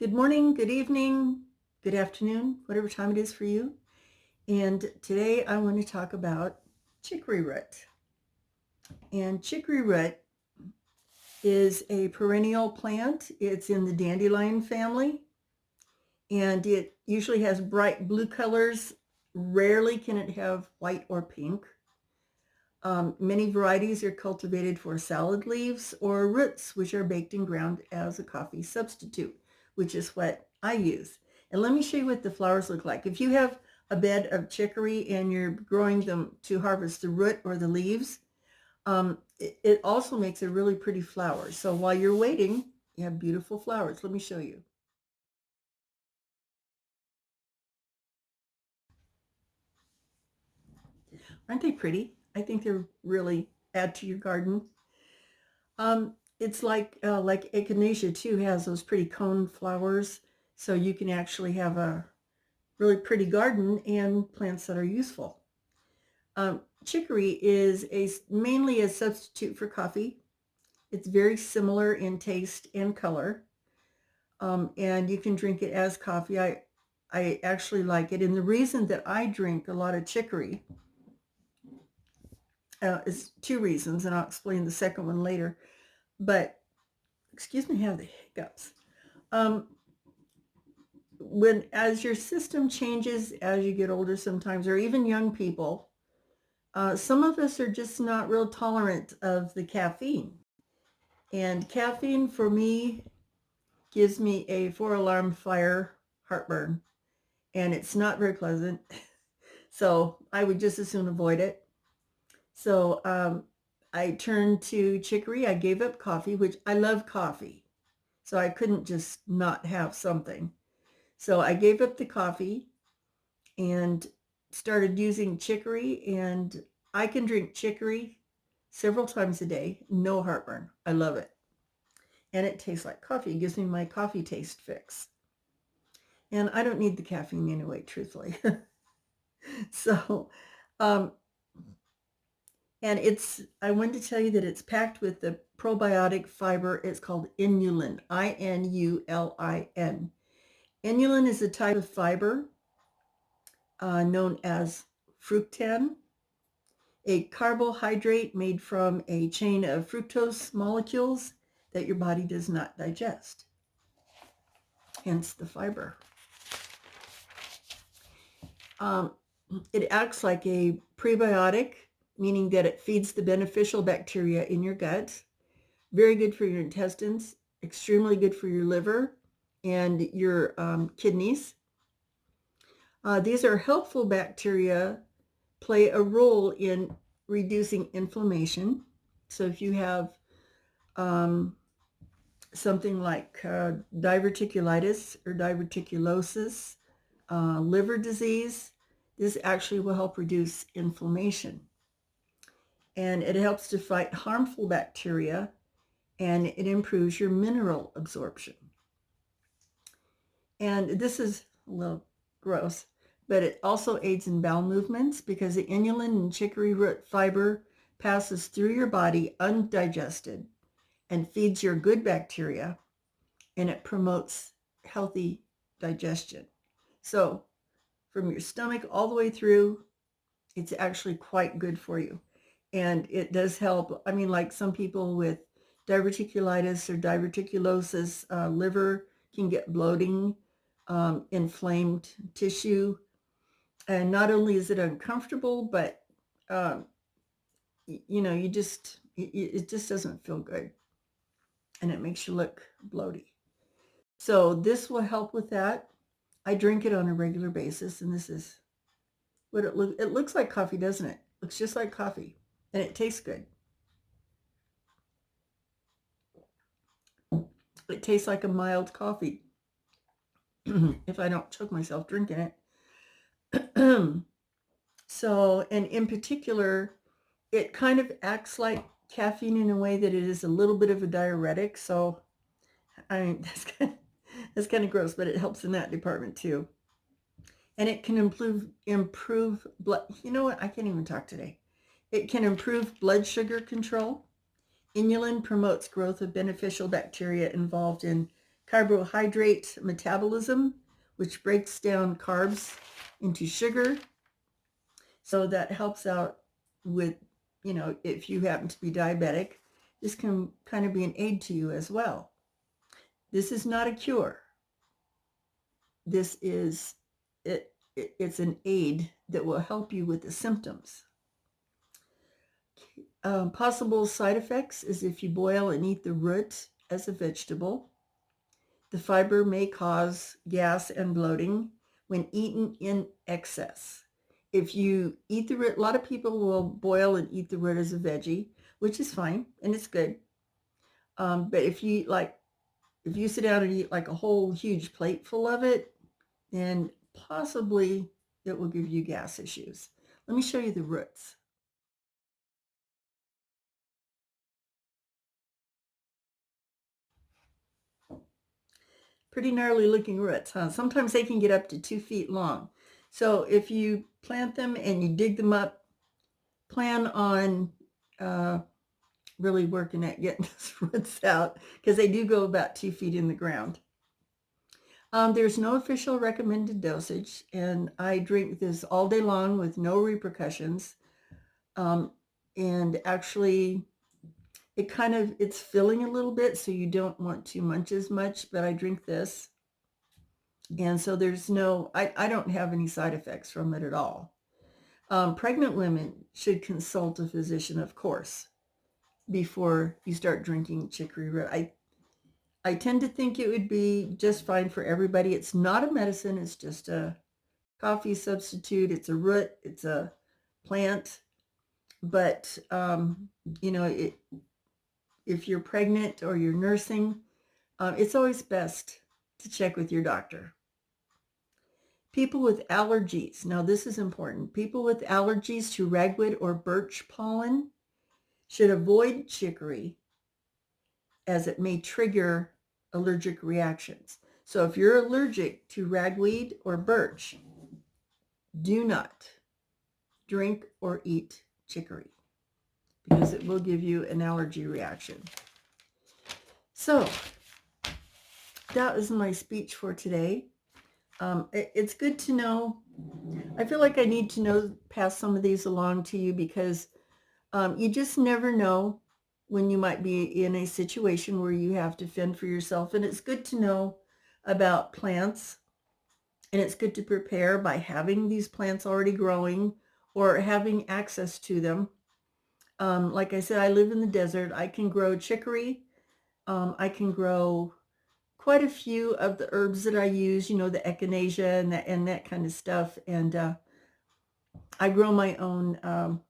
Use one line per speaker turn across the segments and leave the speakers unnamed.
Good morning, good evening, good afternoon, whatever time it is for you. And today I want to talk about chicory root. And chicory root is a perennial plant. It's in the dandelion family, and it usually has bright blue colors. Rarely can it have white or pink. Many varieties are cultivated for salad leaves or roots, which are baked and ground as a coffee substitute, which is what I use. And let me show you what the flowers look like. If you have a bed of chicory and you're growing them to harvest the root or the leaves, it also makes a really pretty flower. So while you're waiting, you have beautiful flowers. Let me show you. Aren't they pretty? I think they're really add to your garden. It's like echinacea too has those pretty cone flowers, so you can actually have a really pretty garden and plants that are useful. Chicory is mainly a substitute for coffee. It's very similar in taste and color, and you can drink it as coffee. I actually like it, and the reason that I drink a lot of chicory is two reasons, and I'll explain the second one later. But excuse me, I have the hiccups. Um, as your system changes as you get older sometimes, or even young people, some of us are just not real tolerant of the caffeine. And caffeine for me gives me a 4 alarm fire heartburn, and it's not very pleasant. So I would just as soon avoid it. So I turned to chicory. I gave up coffee, which I love coffee. So I couldn't just not have something. So I gave up the coffee and started using chicory, and I can drink chicory several times a day, no heartburn. I love it. And it tastes like coffee. It gives me my coffee taste fix. And I don't need the caffeine anyway, truthfully. So, um, and I wanted to tell you that it's packed with the probiotic fiber. It's called Inulin, Inulin. Inulin is a type of fiber known as fructan, a carbohydrate made from a chain of fructose molecules that your body does not digest, hence the fiber. It acts like a prebiotic, meaning that it feeds the beneficial bacteria in your gut. Very good for your intestines, extremely good for your liver and your kidneys. These are helpful bacteria, play a role in reducing inflammation. So if you have something like diverticulitis or diverticulosis, liver disease, this actually will help reduce inflammation. And it helps to fight harmful bacteria, and it improves your mineral absorption. And this is a little gross, but it also aids in bowel movements because the inulin and chicory root fiber passes through your body undigested and feeds your good bacteria, and it promotes healthy digestion. So from your stomach all the way through, it's actually quite good for you. And it does help. I mean, like some people with diverticulitis or diverticulosis, liver can get bloating, inflamed tissue. And not only is it uncomfortable, but, it just doesn't feel good. And it makes you look bloaty. So this will help with that. I drink it on a regular basis, and this is what it looks like coffee, doesn't it? It looks just like coffee, and it tastes good. It tastes like a mild coffee if I don't choke myself drinking it. So, and in particular, it kind of acts like caffeine in a way that it is a little bit of a diuretic. So, I mean, that's kind of gross, but it helps in that department too. And it can improve blood. You know what? I can't even talk today. It can improve blood sugar control. Inulin promotes growth of beneficial bacteria involved in carbohydrate metabolism, which breaks down carbs into sugar. So that helps out with, if you happen to be diabetic, this can kind of be an aid to you as well. This is not a cure. This is, it's an aid that will help you with the symptoms. Possible side effects is if you boil and eat the root as a vegetable. The fiber may cause gas and bloating when eaten in excess. If you eat the root, a lot of people will boil and eat the root as a veggie, which is fine and it's good. But if you sit down and eat like a whole huge plate full of it, then possibly it will give you gas issues. Let me show you the roots. Pretty gnarly looking roots, huh? Sometimes they can get up to 2 feet long. So if you plant them and you dig them up, plan on really working at getting those roots out, because they do go about 2 feet in the ground. There's no official recommended dosage, and I drink this all day long with no repercussions. And actually, it's filling a little bit, so you don't want to munch as much, but I drink this. And so I don't have any side effects from it at all. Pregnant women should consult a physician, of course, before you start drinking chicory root. I tend to think it would be just fine for everybody. It's not a medicine. It's just a coffee substitute. It's a root. It's a plant. But, if you're pregnant or you're nursing, it's always best to check with your doctor. People with allergies. Now, this is important. People with allergies to ragweed or birch pollen should avoid chicory, as it may trigger allergic reactions. So if you're allergic to ragweed or birch, do not drink or eat chicory, because it will give you an allergy reaction. So that was my speech for today. It's good to know. I feel like I need to pass some of these along to you, because you just never know when you might be in a situation where you have to fend for yourself. And it's good to know about plants, and it's good to prepare by having these plants already growing or having access to them. Like I said, I live in the desert. I can grow chicory. I can grow quite a few of the herbs that I use, the echinacea and that kind of stuff. And I grow my own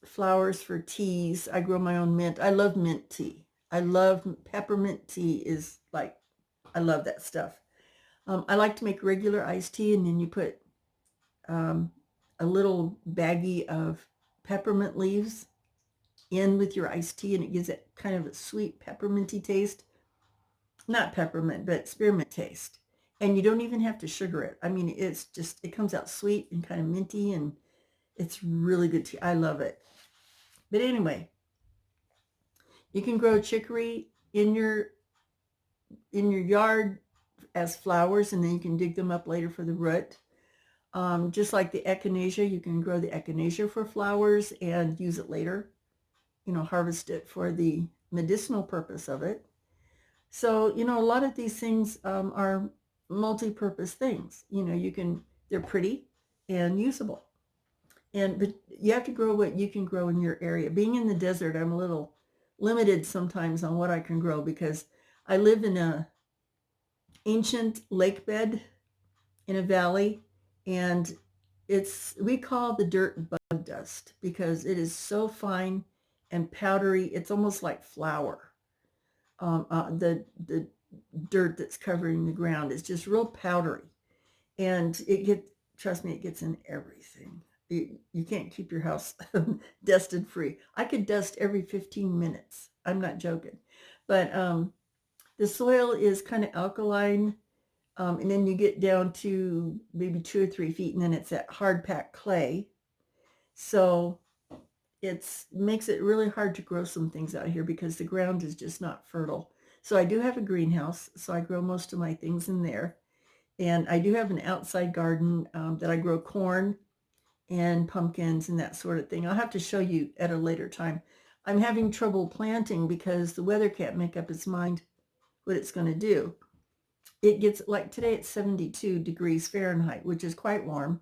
flowers for teas. I grow my own mint. I love mint tea. I love peppermint tea. I love that stuff. I like to make regular iced tea, and then you put a little baggie of peppermint leaves in with your iced tea, and it gives it kind of a sweet pepperminty taste. Not peppermint, but spearmint taste. And you don't even have to sugar it. I mean, it comes out sweet and kind of minty, and it's really good tea. I love it. But anyway, you can grow chicory in your yard as flowers, and then you can dig them up later for the root. Just like the echinacea, you can grow the echinacea for flowers and use it later. Harvest it for the medicinal purpose of it. So, a lot of these things are multi-purpose things. They're pretty and usable. But you have to grow what you can grow in your area. Being in the desert, I'm a little limited sometimes on what I can grow, because I live in a ancient lake bed in a valley, and we call the dirt bug dust, because it is so fine and powdery. It's almost like flour. The dirt that's covering the ground is just real powdery, and trust me, it gets in everything. You can't keep your house dusted free. I could dust every 15 minutes. I'm not joking. But the soil is kind of alkaline, and then you get down to maybe 2 or 3 feet, and then it's that hard packed clay. So it makes it really hard to grow some things out here, because the ground is just not fertile. So I do have a greenhouse, so I grow most of my things in there. And I do have an outside garden that I grow corn and pumpkins and that sort of thing. I'll have to show you at a later time. I'm having trouble planting because the weather can't make up its mind what it's going to do. It gets, like today, it's 72 degrees Fahrenheit, which is quite warm.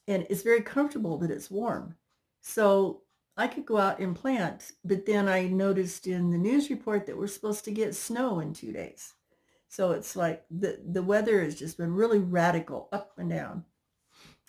And it's very comfortable that it's warm. So I could go out and plant, but then I noticed in the news report that we're supposed to get snow in 2 days. So it's like the weather has just been really radical, up and down.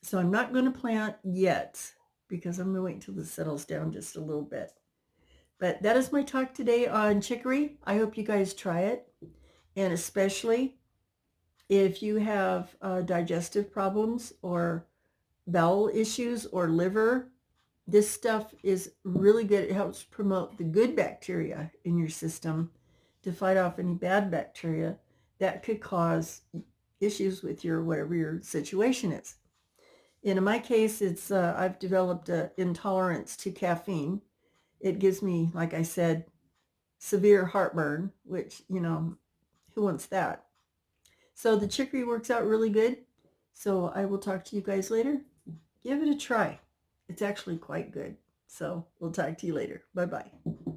So I'm not going to plant yet because I'm going to wait until this settles down just a little bit. But that is my talk today on chicory. I hope you guys try it. And especially if you have digestive problems or bowel issues or liver, this stuff is really good. It helps promote the good bacteria in your system to fight off any bad bacteria that could cause issues with your whatever your situation is. And in my case, it's I've developed an intolerance to caffeine. It gives me, like I said, severe heartburn, which, you know, who wants that? So the chicory works out really good. So I will talk to you guys later. Give it a try. It's actually quite good. So we'll talk to you later. Bye-bye.